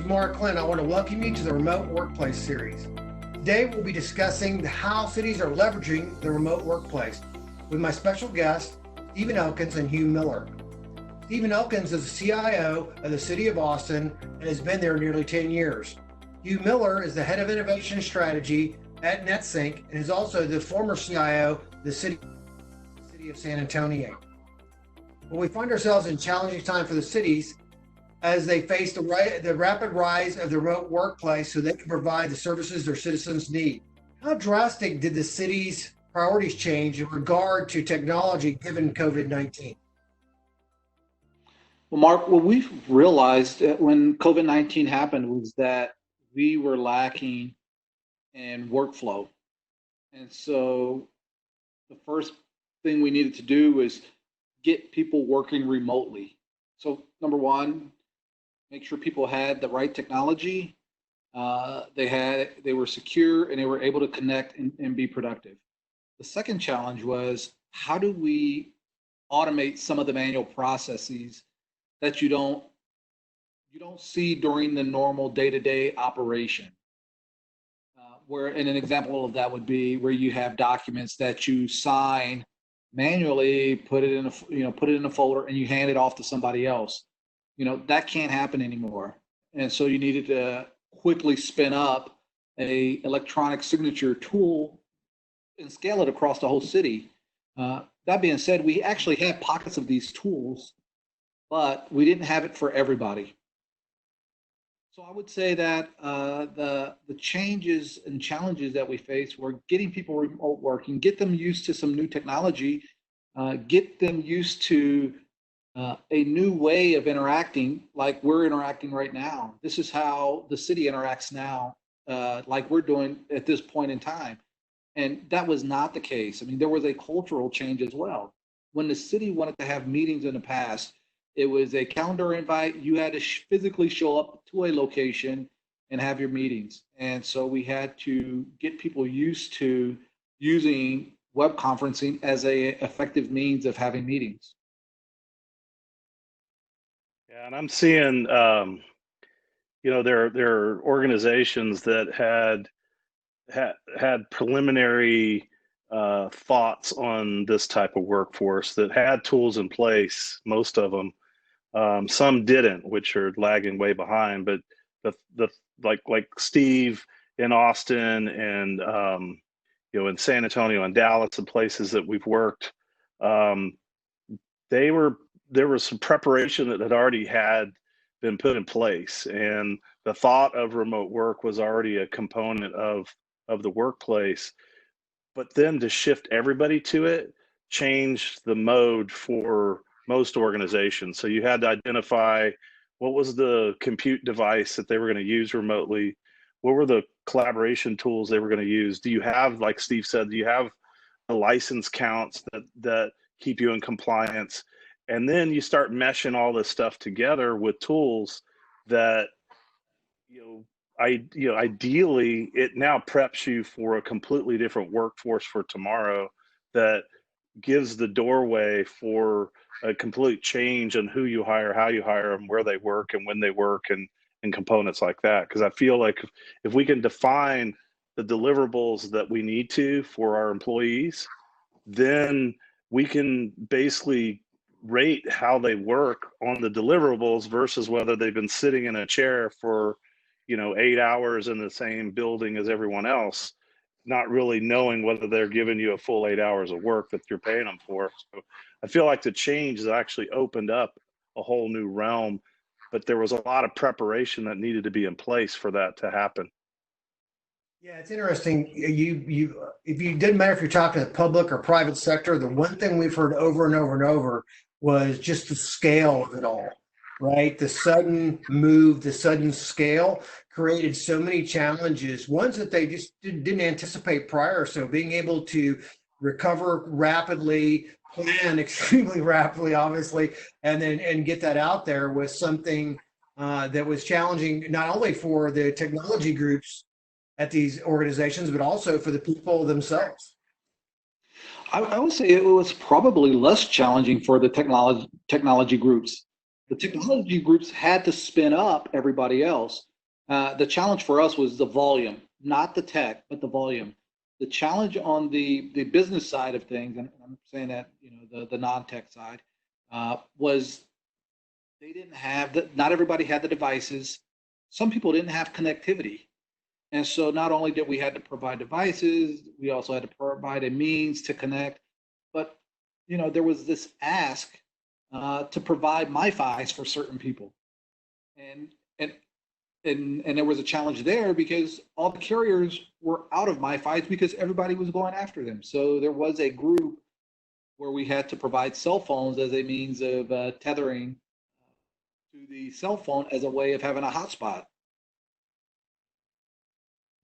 Mark Lynn. I want to welcome you to the Remote Workplace series. Today we'll be discussing how cities are leveraging the remote workplace with my special guests, Stephen Elkins and Hugh Miller. Stephen Elkins is the CIO of the City of Austin and has been there nearly 10 years. Hugh Miller is the Head of Innovation Strategy at NetSync and is also the former CIO of the City of San Antonio. Well, we find ourselves in challenging time for the cities as they face the rapid rise of the remote workplace so they can provide the services their citizens need. How drastic did the city's priorities change in regard to technology given COVID-19? Well, Mark, what we've realized when COVID-19 happened was that we were lacking in workflow. And so the first thing we needed to do was get people working remotely. So number one, make sure people had the right technology, they were secure, and they were able to connect and be productive. The second challenge was, how do we automate some of the manual processes that you don't see during the normal day-to-day operation? And an example of that would be where you have documents that you sign manually, put it in a folder, and you hand it off to somebody else. That can't happen anymore. And so you needed to quickly spin up a electronic signature tool and scale it across the whole city. That being said, we actually had pockets of these tools, but we didn't have it for everybody. So I would say that the changes and challenges that we face were getting people remote working, get them used to some new technology, get them used to a new way of interacting like we're interacting right now. This is how the city interacts now, like we're doing at this point in time. And that was not the case. I mean, there was a cultural change as well. When the city wanted to have meetings in the past, it was a calendar invite. You had to physically show up to a location and have your meetings. And so we had to get people used to using web conferencing as an effective means of having meetings. Yeah, and I'm seeing, there are organizations that had preliminary thoughts on this type of workforce that had tools in place. Most of them, some didn't, which are lagging way behind. But like Steve in Austin and in San Antonio and Dallas and places that we've worked, there was some preparation that had been put in place, and the thought of remote work was already a component of the workplace. But then to shift everybody to it changed the mode for most organizations. So you had to identify what was the compute device that they were going to use remotely, what were the collaboration tools they were going to use. Do you have, like Steve said, do you have the license counts that keep you in compliance? And then you start meshing all this stuff together with tools that, ideally it now preps you for a completely different workforce for tomorrow that gives the doorway for a complete change in who you hire, how you hire them, where they work and when they work, and components like that. Because I feel like if we can define the deliverables that we need to for our employees, then we can basically rate how they work on the deliverables versus whether they've been sitting in a chair for 8 hours in the same building as everyone else, not really knowing whether they're giving you a full 8 hours of work that you're paying them for. So I feel like the change has actually opened up a whole new realm, but there was a lot of preparation that needed to be in place for that to happen. Yeah, it's interesting. It didn't matter if you're talking to public or private sector, the one thing we've heard over and over and over was just the scale of it all, right? The sudden move, the sudden scale created so many challenges, ones that they just didn't anticipate prior. So being able to recover rapidly, plan extremely rapidly, obviously, and get that out there was something that was challenging, not only for the technology groups at these organizations, but also for the people themselves. I would say it was probably less challenging for the technology groups. The technology groups had to spin up everybody else, The challenge for us was the volume, not the tech, but the volume. The challenge on the business side of things, and I'm saying that, the non-tech side, was they didn't have not everybody had the devices. Some people didn't have connectivity. And so not only did we had to provide devices, we also had to provide a means to connect. But there was this ask to provide MiFis for certain people, and and and there was a challenge there because all the carriers were out of MiFis because everybody was going after them. So there was a group where we had to provide cell phones as a means of tethering to the cell phone as a way of having a hotspot.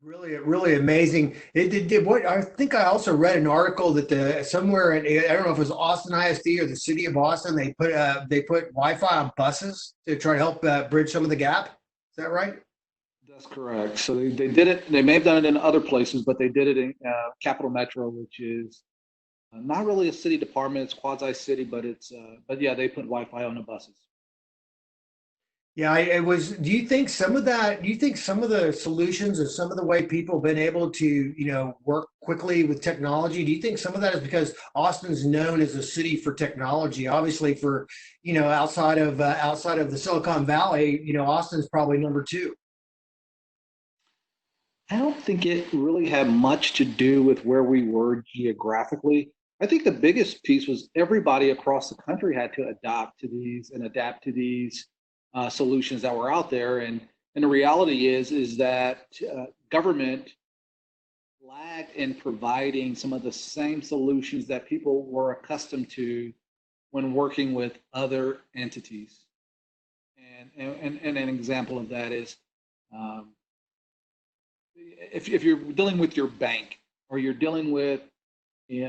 Really, really amazing. It did what I think I also read an article that somewhere in, I don't know if it was Austin ISD or the city of Austin, they put Wi-Fi on buses to try to help bridge some of the gap. Is that right? That's correct. So they did it. They may have done it in other places, but they did it in Capital Metro, which is not really a city department. It's quasi-city, but yeah, they put Wi-Fi on the buses. Yeah, it was. Do you think some of that? Do you think some of the solutions or some of the way people have been able to, work quickly with technology? Do you think some of that is because Austin's known as a city for technology? Obviously, for outside of the Silicon Valley, Austin's probably number two. I don't think it really had much to do with where we were geographically. I think the biggest piece was everybody across the country had to adapt to these solutions that were out there. And the reality is that government lagged in providing some of the same solutions that people were accustomed to when working with other entities. And an example of that is um, if you're dealing with your bank or you're dealing with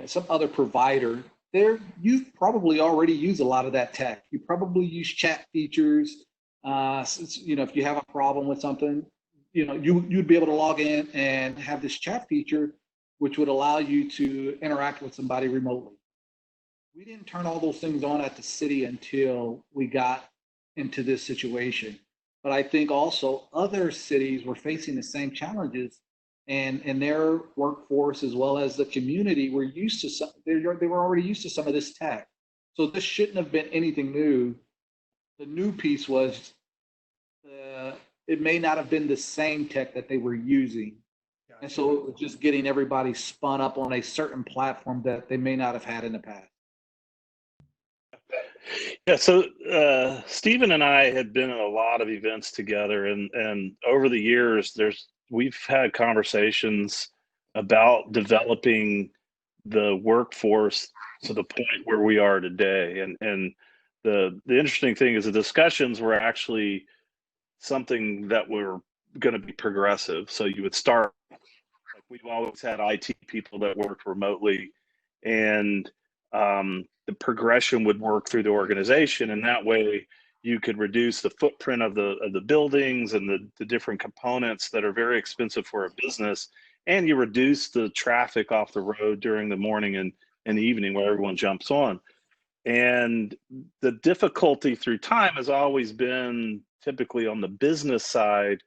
some other provider, there you've probably already used a lot of that tech. You probably use chat features. If you have a problem with something, you'd be able to log in and have this chat feature, which would allow you to interact with somebody remotely. We didn't turn all those things on at the city until we got into this situation. But I think also other cities were facing the same challenges, and their workforce as well as the community were used to they were already used to some of this tech. So this shouldn't have been anything new. The new piece was it may not have been the same tech that they were using. And Gotcha. so it was just getting everybody spun up on a certain platform that they may not have had in the past. Yeah, so Stephen and I had been at a lot of events together, and over the years, we've had conversations about developing the workforce to the point where we are today. And the interesting thing is the discussions were actually something that were going to be progressive. So you would start, like, we've always had IT people that worked remotely, and the progression would work through the organization, and that way you could reduce the footprint of the buildings and the different components that are very expensive for a business, and you reduce the traffic off the road during the morning and the evening where everyone jumps on. And the difficulty through time has always been typically on the business side,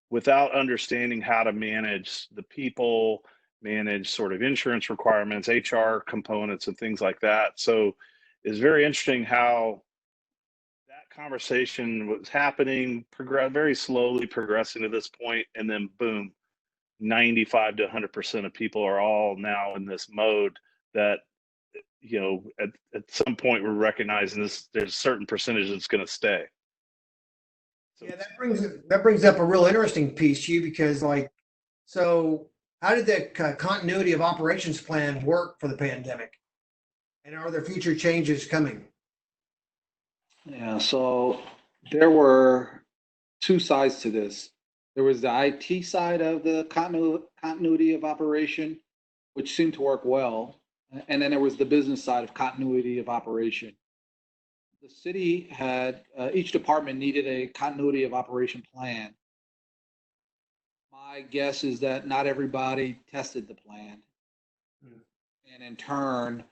without understanding how to manage the people, manage sort of insurance requirements, HR components, and things like that. So it's very interesting how that conversation was happening, very slowly progressing to this point, and then boom, 95 to 100% of people are all now in this mode that, at some point we're recognizing this, there's a certain percentage that's going to stay. So Yeah, that brings up a real interesting piece, Hugh, because so how did the continuity of operations plan work for the pandemic? And are there future changes coming? Yeah, so there were two sides to this. There was the IT side of the continuity of operation, which seemed to work well. And then there was the business side of continuity of operation. The city had, each department needed a continuity of operation plan. My guess is that not everybody tested the plan. Hmm. And in turn,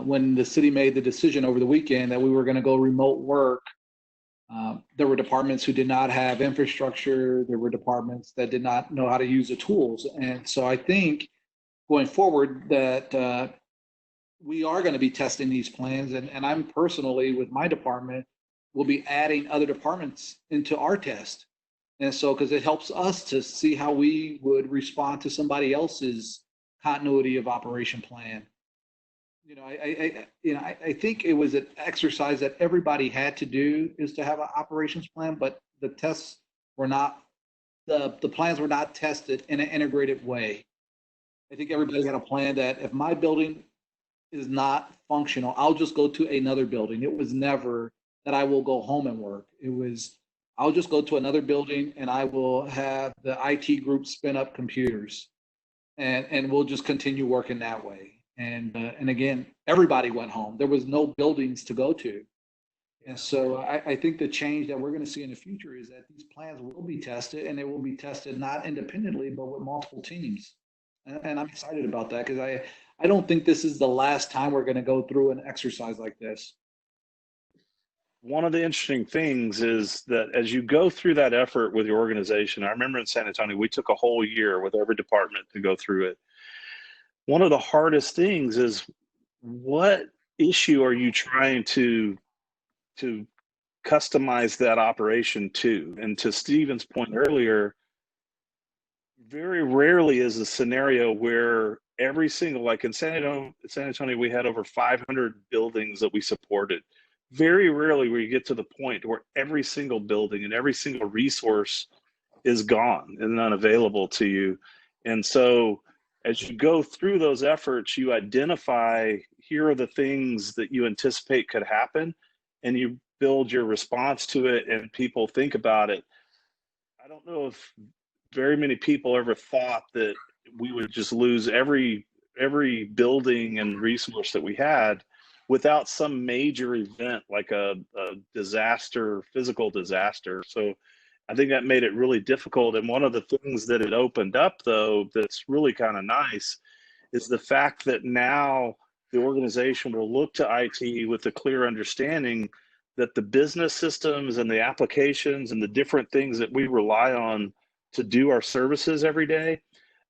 when the city made the decision over the weekend that we were going to go remote work, There were departments who did not have infrastructure. There were departments that did not know how to use the tools. And so I think going forward that we are going to be testing these plans. And I'm personally, with my department, will be adding other departments into our test. And so, because it helps us to see how we would respond to somebody else's continuity of operation plan. I think it was an exercise that everybody had to do, is to have an operations plan, but the tests were not, the plans were not tested in an integrated way. I think everybody had a plan that if my building is not functional, I'll just go to another building. It was never that I will go home and work. It was, I'll just go to another building and I will have the IT group spin up computers, and we'll just continue working that way. And again, everybody went home. There was no buildings to go to. And so I think the change that we're going to see in the future is that these plans will be tested, and they will be tested not independently, but with multiple teams. And I'm excited about that, because I don't think this is the last time we're going to go through an exercise like this. One of the interesting things is that as you go through that effort with your organization, I remember in San Antonio, we took a whole year with every department to go through it. One of the hardest things is, what issue are you trying to customize that operation to? And to Stephen's point earlier, very rarely is a scenario where every single, like in San Antonio, we had over 500 buildings that we supported. Very rarely where you get to the point where every single building and every single resource is gone and unavailable to you. And so as you go through those efforts, you identify, here are the things that you anticipate could happen, and you build your response to it, and people think about it. I don't know if very many people ever thought that we would just lose every building and resource that we had without some major event like a disaster, physical disaster. So I think that made it really difficult. And one of the things that it opened up, though, that's really kind of nice, is the fact that now the organization will look to IT with a clear understanding that the business systems and the applications and the different things that we rely on to do our services every day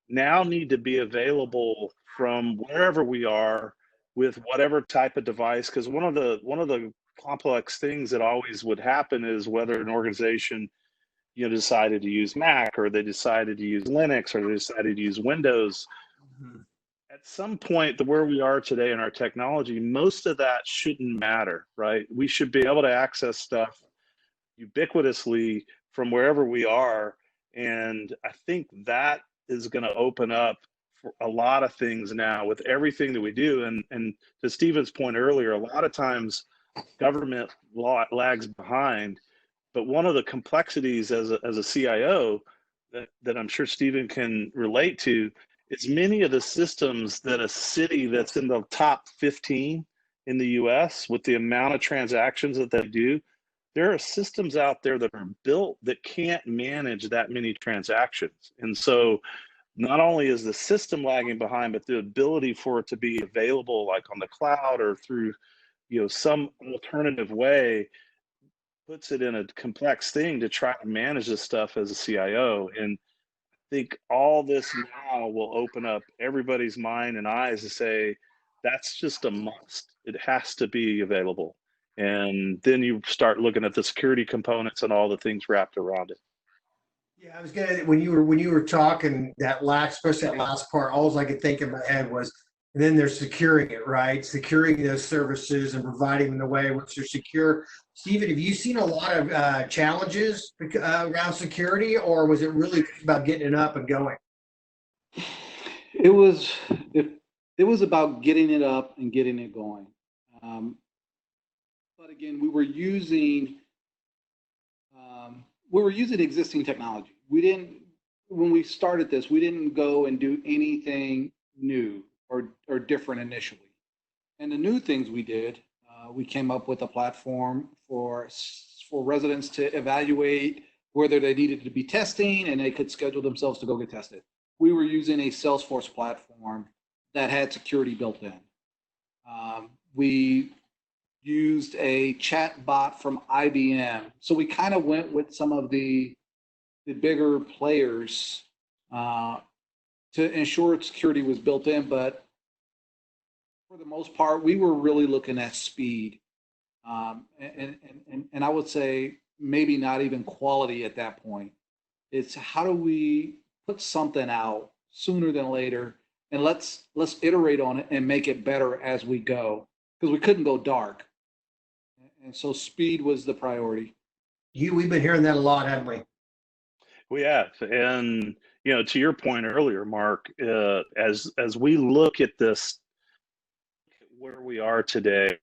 now need to be available from wherever we are with whatever type of device. Because one of the complex things that always would happen is whether an organization decided to use Mac, or they decided to use Linux, or they decided to use Windows. Mm-hmm. At some point, where we are today in our technology, most of that shouldn't matter, right? We should be able to access stuff ubiquitously from wherever we are. And I think that is going to open up for a lot of things now with everything that we do. And to Stephen's point earlier, a lot of times government lags behind. But one of the complexities as a CIO that I'm sure Stephen can relate to is many of the systems that a city that's in the top 15 in the US, with the amount of transactions that they do, there are systems out there that are built that can't manage that many transactions. And so not only is the system lagging behind, but the ability for it to be available, like on the cloud or through some alternative way, puts it in a complex thing to try to manage this stuff as a CIO. And I think all this now will open up everybody's mind and eyes to say, that's just a must. It has to be available. And then you start looking at the security components and all the things wrapped around it. Yeah, I was gonna, when you were talking especially that last part, all I could think in my head was, and then they're securing it, right? Securing those services and providing them the way in which they're secure. Stephen, have you seen a lot of challenges around security, or was it really about getting it up and going? It was about getting it up and getting it going. But again, we were using existing technology. When we started this, we didn't go and do anything new or different initially. And the new things we did, we came up with a platform for residents to evaluate whether they needed to be testing, and they could schedule themselves to go get tested. We were using a Salesforce platform that had security built in. We used a chat bot from IBM. So we kind of went with some of the bigger players to ensure security was built in, but for the most part, we were really looking at speed. And I would say maybe not even quality at that point. It's how do we put something out sooner than later, and let's iterate on it and make it better as we go, because we couldn't go dark. And so speed was the priority. We've been hearing that a lot, haven't we? We have, and to your point earlier, Mark, as we look at this, where we are today,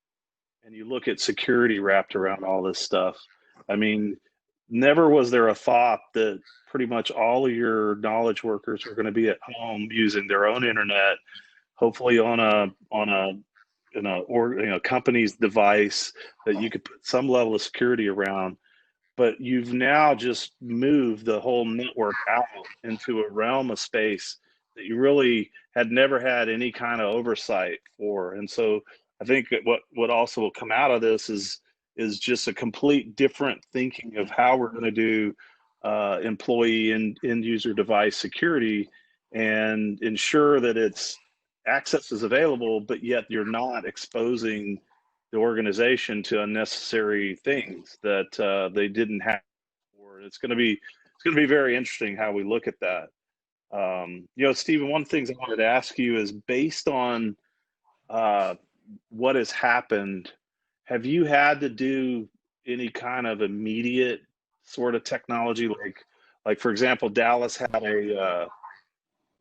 and you look at security wrapped around all this stuff, I mean, never was there a thought that pretty much all of your knowledge workers are going to be at home using their own internet, hopefully on a company's device that you could put some level of security around. But you've now just moved the whole network out into a realm of space that you really had never had any kind of oversight for. And so I think that what also will come out of this is just a complete different thinking of how we're going to do employee and end user device security, and ensure that it's access is available, but yet you're not exposing the organization to unnecessary things that they didn't have before. It's going to be very interesting how we look at that. Stephen, one of the things I wanted to ask you is, based on what has happened, have you had to do any kind of immediate sort of technology, like for example, Dallas had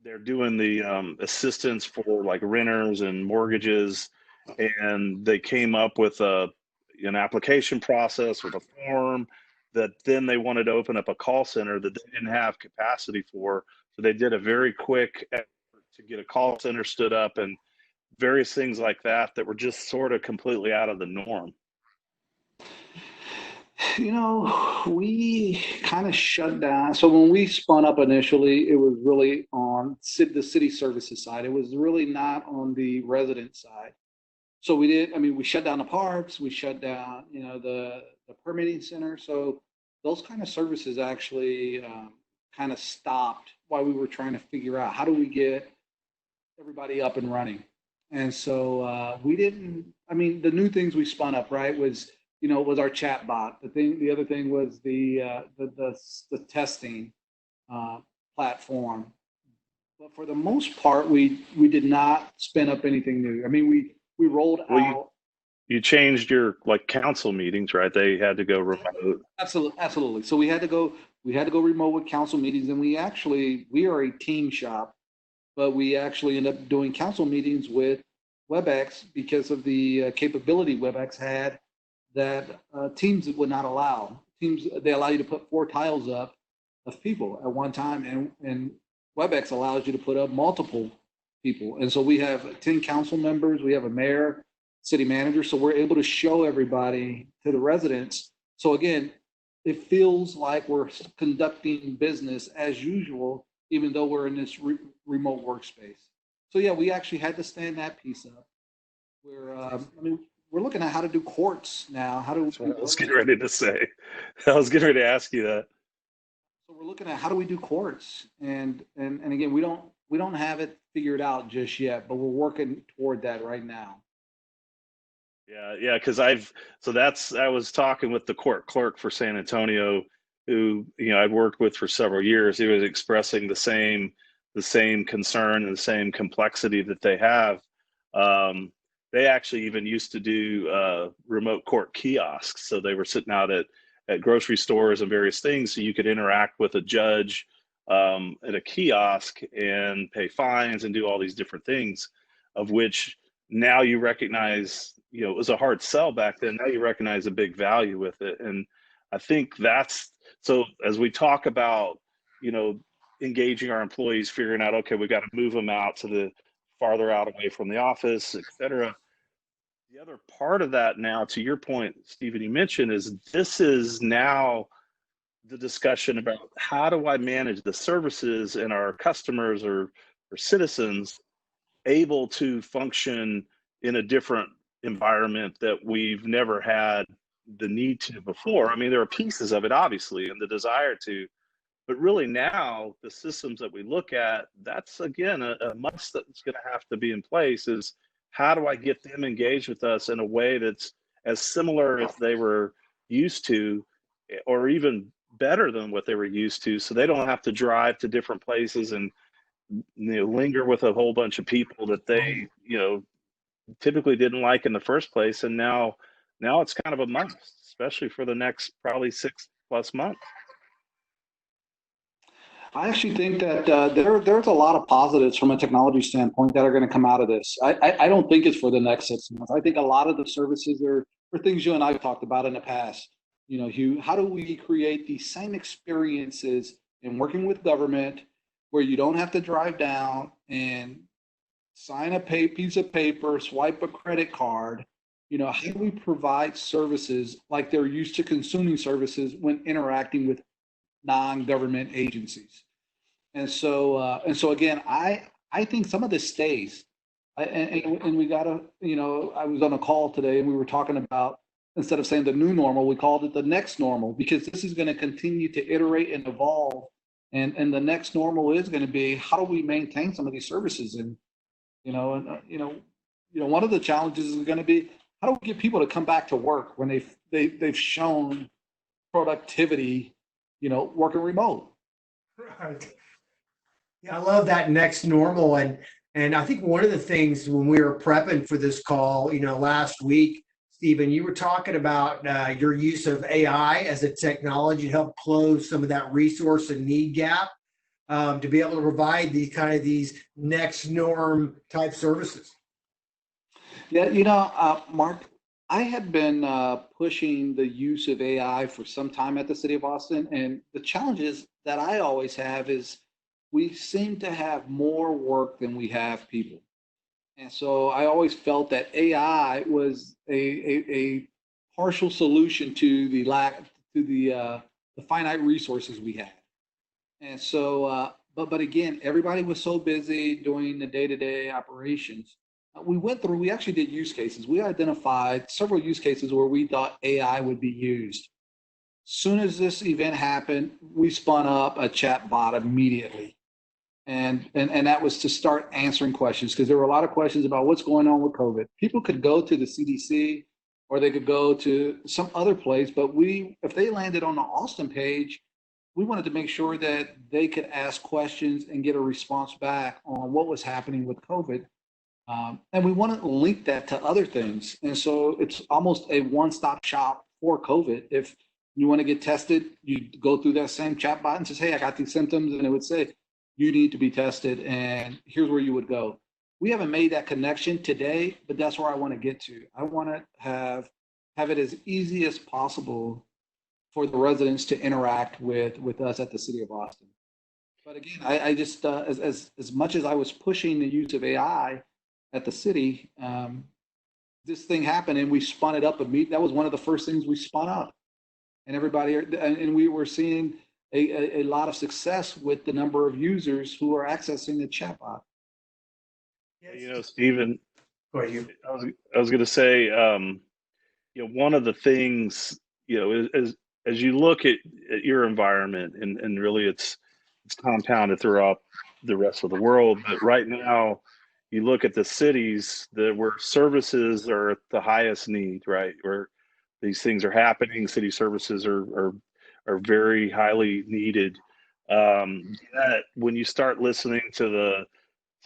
they're doing the assistance for like renters and mortgages, and they came up with an application process with a form that then they wanted to open up a call center that they didn't have capacity for. So they did a very quick effort to get a call center stood up, and various things like that were just sort of completely out of the norm. We kind of shut down. So when we spun up initially, it was really on the city services side. It was really not on the resident side. So we shut down the parks, we shut down, the permitting center. So those kind of services actually kind of stopped while we were trying to figure out how do we get everybody up and running. And so the new things we spun up, right, was our chat bot. The other thing was the testing platform. But for the most part, we did not spin up anything new. I mean, we rolled out. You changed your council meetings, right? They had to go remote. Absolutely. So we had to go remote with council meetings, and we are a team shop, but we actually end up doing council meetings with WebEx because of the capability WebEx had that Teams would not allow. Teams, they allow you to put 4 tiles up of people at one time, and WebEx allows you to put up multiple people. And so we have 10 council members, we have a mayor, city manager, so we're able to show everybody, to the residents. So again, it feels like we're conducting business as usual, even though we're in this remote workspace. So yeah, we actually had to stand that piece up. We're looking at how to do courts now. I was getting ready to say. I was getting ready to ask you that. So we're looking at how do we do courts, and again, we don't have it figured out just yet, but we're working toward that right now. Yeah, because I was talking with the court clerk for San Antonio, who I'd worked with for several years. He was expressing the same concern and the same complexity that they have. They actually even used to do remote court kiosks. So they were sitting out at grocery stores and various things, so you could interact with a judge at a kiosk and pay fines and do all these different things, of which now you recognize, it was a hard sell back then. Now you recognize a big value with it. And I think that's, so as we talk about, engaging our employees, figuring out, okay, we got to move them out to the farther out away from the office, et cetera. The other part of that now, to your point, Stephen, you mentioned, is this is now the discussion about how do I manage the services and our customers or citizens able to function in a different environment that we've never had the need to before. I mean, there are pieces of it, obviously, and the desire to, but really now the systems that we look at, that's again a must that's going to have to be in place is how do I get them engaged with us in a way that's as similar as they were used to, or even better than what they were used to, so they don't have to drive to different places and linger with a whole bunch of people that they typically didn't like in the first place, and now it's kind of a must, especially for the next probably 6+ months. I actually think that there's a lot of positives from a technology standpoint that are going to come out of this. I don't think it's for the next 6 months. I think a lot of the services are things you and I have talked about in the past. Hugh, how do we create these same experiences in working with government where you don't have to drive down and sign a piece of paper, swipe a credit card? How do we provide services like they're used to consuming services when interacting with non-government agencies? And so again, I think some of this stays. And we gotta, I was on a call today and we were talking about, instead of saying the new normal, we called it the next normal, because this is going to continue to iterate and evolve. And the next normal is going to be, how do we maintain some of these services? And one of the challenges is going to be, how do we get people to come back to work when they've shown productivity, working remote? Right. Yeah, I love that next normal. And I think one of the things when we were prepping for this call, last week, Stephen, you were talking about your use of AI as a technology to help close some of that resource and need gap, to be able to provide these next norm type services. Yeah, Mark, I had been pushing the use of AI for some time at the City of Austin, and the challenges that I always have is we seem to have more work than we have people. And so I always felt that AI was a partial solution to the finite resources we had. And so, but again, everybody was so busy doing the day-to-day operations. We actually did use cases. We identified several use cases where we thought AI would be used. Soon as this event happened, we spun up a chat bot immediately. And that was to start answering questions, because there were a lot of questions about what's going on with COVID. People could go to the CDC or they could go to some other place, but if they landed on the Austin page, we wanted to make sure that they could ask questions and get a response back on what was happening with COVID. And we want to link that to other things. And so it's almost a one-stop shop for COVID. If you want to get tested, you go through that same chat bot and says, hey, I got these symptoms. And it would say, you need to be tested, and here's where you would go. We haven't made that connection today, but that's where I want to get to. I want to have it as easy as possible for the residents to interact with us at the City of Austin. But again, I just, as much as I was pushing the use of AI at the city, this thing happened and we spun it up immediately. That was one of the first things we spun up. And we were seeing a lot of success with the number of users who are accessing the chatbot. Stephen, Go ahead, Hugh. I was going to say, one of the things, as you look at your environment, and really it's compounded throughout the rest of the world, but right now you look at the cities where services are at the highest need, right? Where these things are happening, city services are very highly needed. Yet when you start listening to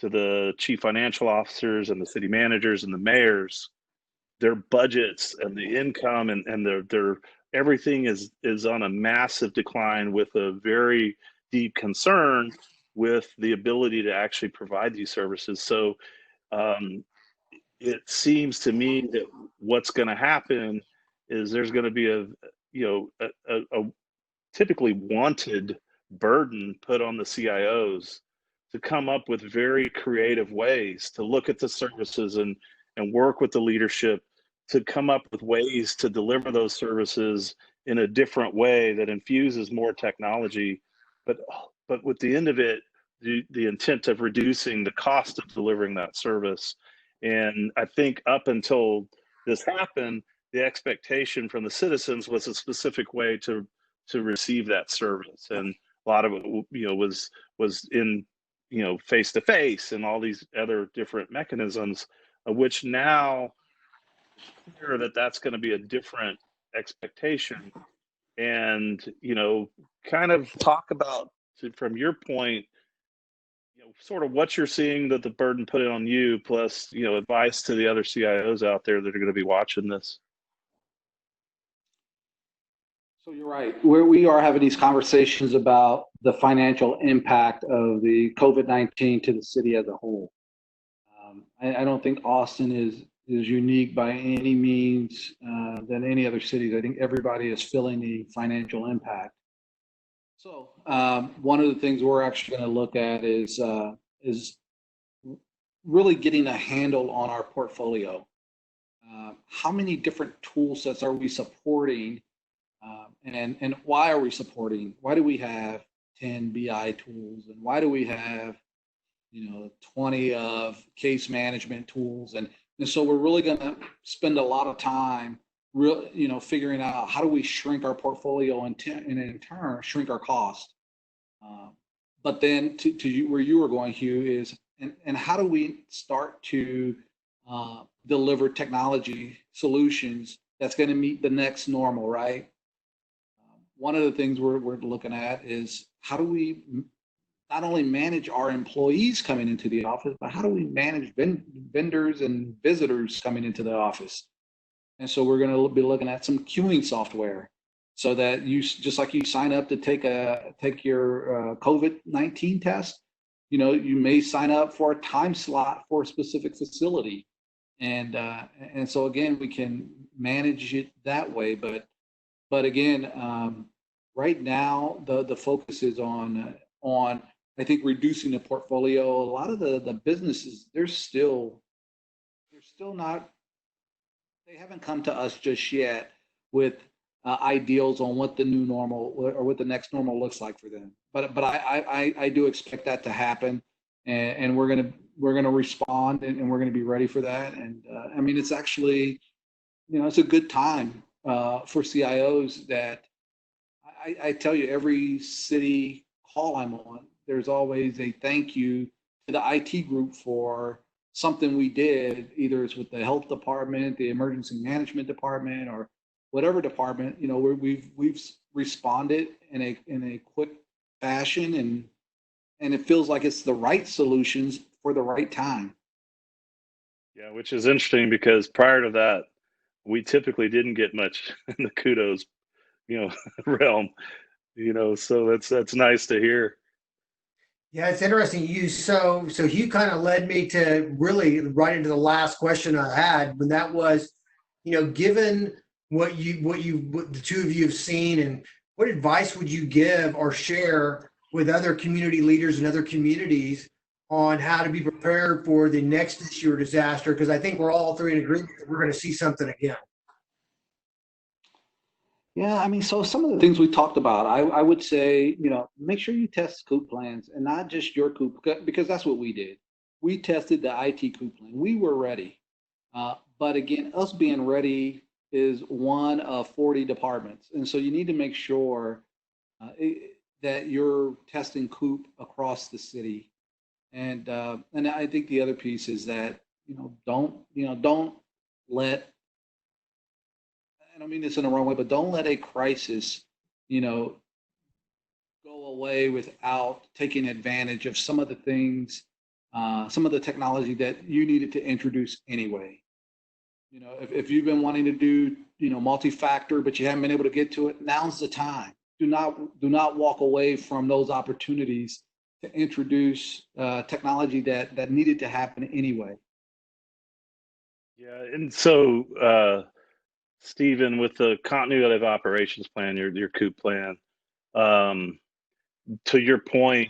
the chief financial officers and the city managers and the mayors, their budgets and the income and their everything is on a massive decline, with a very deep concern with the ability to actually provide these services. So it seems to me that what's going to happen is there's going to be a typically wanted burden put on the CIOs to come up with very creative ways to look at the services and work with the leadership to come up with ways to deliver those services in a different way that infuses more technology, but with the end of it, the intent of reducing the cost of delivering that service. And I think up until this happened, the expectation from the citizens was a specific way to receive that service, and a lot of it, was in, face to face and all these other different mechanisms, which now it's clear that that's going to be a different expectation. And kind of talk about, from your point, sort of what you're seeing, that the burden put it on you, plus advice to the other CIOs out there that are going to be watching this. So you're right. Where we are having these conversations about the financial impact of the COVID-19 to the city as a whole. I don't think Austin is unique by any means than any other cities. I think everybody is feeling the financial impact. So one of the things we're actually going to look at is really getting a handle on our portfolio. How many different tool sets are we supporting, and why are we supporting? Why do we have 10 BI tools, and why do we have 20 of case management tools? And so we're really going to spend a lot of time figuring out how do we shrink our portfolio and in turn shrink our cost. But then to where you were going, Hugh, is and how do we start to deliver technology solutions that's going to meet the next normal, right? One of the things we're looking at is how do we not only manage our employees coming into the office, but how do we manage vendors and visitors coming into the office? And so we're going to be looking at some queuing software, so that you, just like you sign up to take your COVID-19 test, you may sign up for a time slot for a specific facility, and so again we can manage it that way. But again, right now the focus is on I think reducing the portfolio. A lot of the businesses, they're still not. They haven't come to us just yet with ideals on what the new normal or what the next normal looks like for them. But I do expect that to happen, and we're gonna respond, and we're gonna be ready for that. And I mean, it's actually, it's a good time for CIOs. That I tell you, every city call I'm on, there's always a thank you to the IT group for something we did, either it's with the health department, the emergency management department, or whatever department, we've responded in a quick fashion, and it feels like it's the right solutions for the right time. Yeah, which is interesting, because prior to that, we typically didn't get much in the kudos, realm, so that's nice to hear. Yeah, it's interesting. So Hugh kind of led me to really right into the last question I had, when that was, given what the two of you have seen, and what advice would you give or share with other community leaders in other communities on how to be prepared for the next issue or disaster? Because I think we're all three in agreement that we're going to see something again. Yeah, I mean, so some of the things we talked about, I would say, make sure you test COOP plans, and not just your COOP, because that's what we did. We tested the IT COOP plan. We were ready. But again, us being ready is one of 40 departments. And so you need to make sure that you're testing COOP across the city. And I think the other piece is that, don't let, I don't mean this in the wrong way, but don't let a crisis, go away without taking advantage of some of the things, some of the technology that you needed to introduce anyway. If you've been wanting to do, multi-factor, but you haven't been able to get to it, now's the time. Do not walk away from those opportunities to introduce technology that needed to happen anyway. Yeah, and so Stephen, with the continuity of operations plan, your COOP plan, to your point,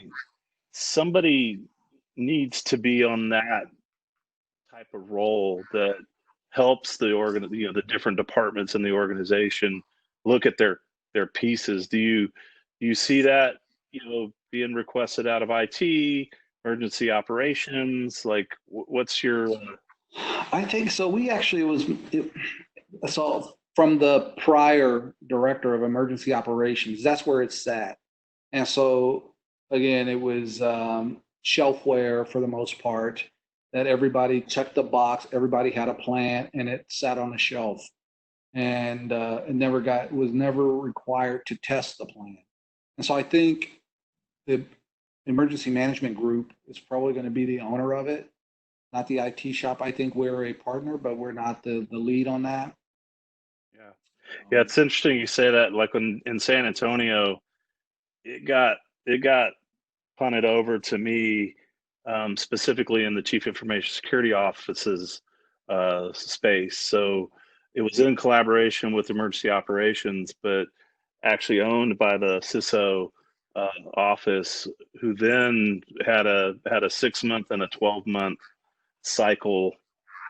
somebody needs to be on that type of role that helps the different departments in the organization look at their pieces. Do you see that being requested out of IT, emergency operations? Like, what's your I think so. We actually so from the prior director of emergency operations, that's where it sat. And so again, it was shelfware for the most part, that everybody checked the box, everybody had a plan, and it sat on the shelf. And it was never required to test the plan. And so I think the emergency management group is probably going to be the owner of it, not the IT shop. I think we're a partner, but we're not the lead on that. Yeah. Yeah, it's interesting you say that. Like in San Antonio, it got punted over to me, specifically in the Chief Information Security Office's space. So it was in collaboration with emergency operations, but actually owned by the CISO office, who then had a 6 month and a 12 month cycle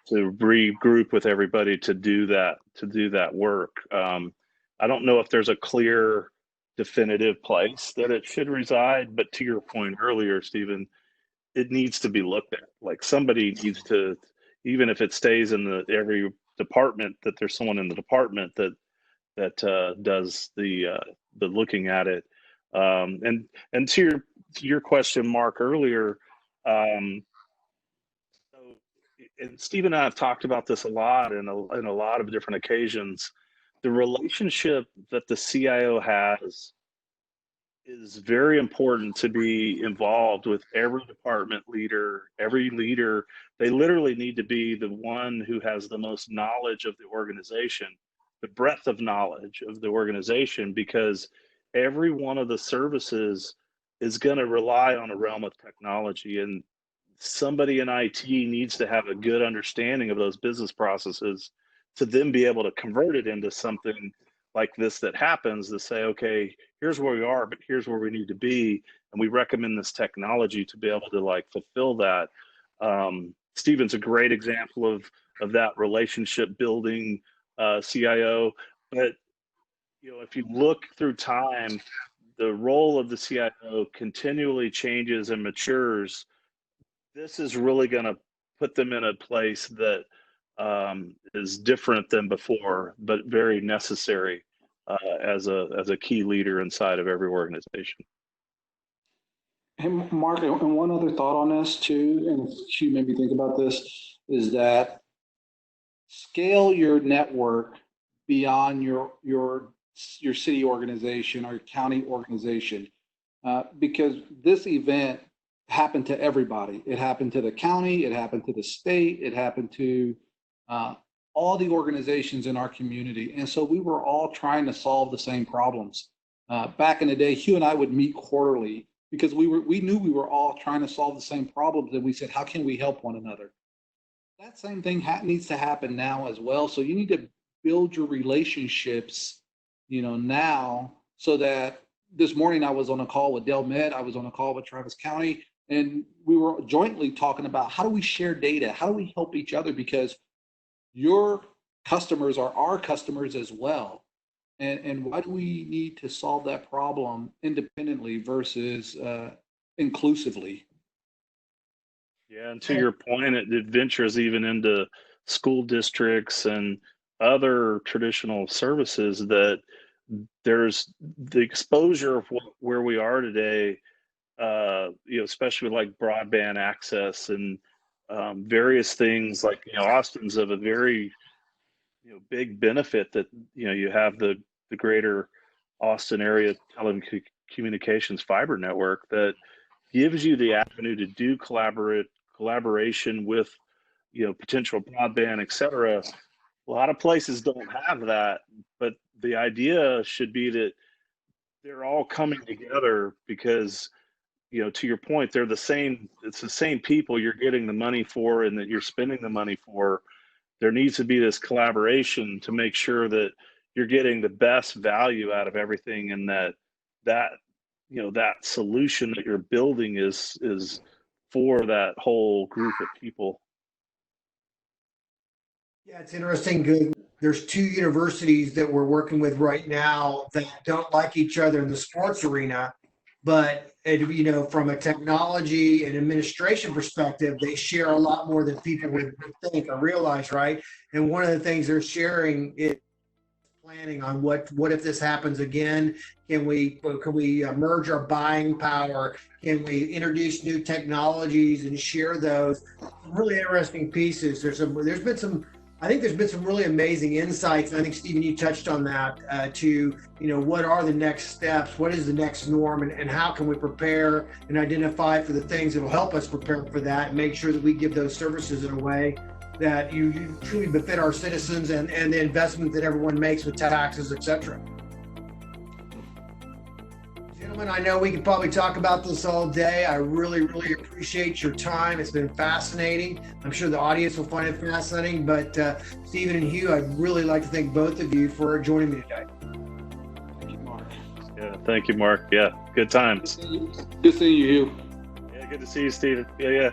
to regroup with everybody to do that work. I don't know if there's a clear, definitive place that it should reside, but to your point earlier, Stephen, it needs to be looked at. Like somebody needs to, even if it stays in every department, that there's someone in the department that does the looking at it. And to your question, Mark, earlier. So, and Steve and I have talked about this a lot in a lot of different occasions. The relationship that the CIO has is very important to be involved with every department leader, every leader. They literally need to be the one who has the most knowledge of the organization, the breadth of knowledge of the organization, because every one of the services is going to rely on a realm of technology. And somebody in IT needs to have a good understanding of those business processes to then be able to convert it into something like this that happens, to say, okay, here's where we are, but here's where we need to be. And we recommend this technology to be able to like fulfill that. Stephen's a great example of that relationship building CIO. But if you look through time, the role of the CIO continually changes and matures. This is really going to put them in a place that is different than before, but very necessary as a key leader inside of every organization. Hey, Mark, and one other thought on this too, and Hugh made me think about this, is that scale your network beyond your city organization or your county organization, because this event happened to everybody. It happened to the county, it happened to the state, it happened to all the organizations in our community. And so we were all trying to solve the same problems. Back in the day, Hugh and I would meet quarterly because we knew we were all trying to solve the same problems. And we said, how can we help one another? That same thing needs to happen now as well. So you need to build your relationships, now, so that this morning I was on a call with Del Med, I was on a call with Travis County, and we were jointly talking about how do we share data? How do we help each other? Because your customers are our customers as well. And why do we need to solve that problem independently versus inclusively? Yeah, and to your point, it ventures even into school districts and other traditional services, that there's the exposure of where we are today, especially with like broadband access and various things like, Austin's of a very, big benefit that, you have the greater Austin area telecommunications fiber network that gives you the avenue to do collaboration with, potential broadband, et cetera. A lot of places don't have that, but the idea should be that they're all coming together because, to your point, it's the same people you're getting the money for and that you're spending the money for. There needs to be this collaboration to make sure that you're getting the best value out of everything, and that that solution that you're building is for that whole group of people. Yeah, it's interesting. Good. There's two universities that we're working with right now that don't like each other in the sports arena. but from a technology and administration perspective, they share a lot more than people would think or realize, right? And one of the things they're sharing is planning on what if this happens again. Can we merge our buying power? Can we introduce new technologies and share those? Really interesting pieces. There's been some really amazing insights. And I think, Stephen, you touched on that to what are the next steps? What is the next norm? And how can we prepare and identify for the things that will help us prepare for that and make sure that we give those services in a way that you truly befit our citizens and the investment that everyone makes with taxes, et cetera. Gentlemen, I know we could probably talk about this all day. I really, really appreciate your time. It's been fascinating. I'm sure the audience will find it fascinating, but Stephen and Hugh, I'd really like to thank both of you for joining me today. Thank you, Mark. Yeah, thank you, Mark. Yeah, good times. Good seeing you, Hugh. Yeah, good to see you, Stephen. Yeah.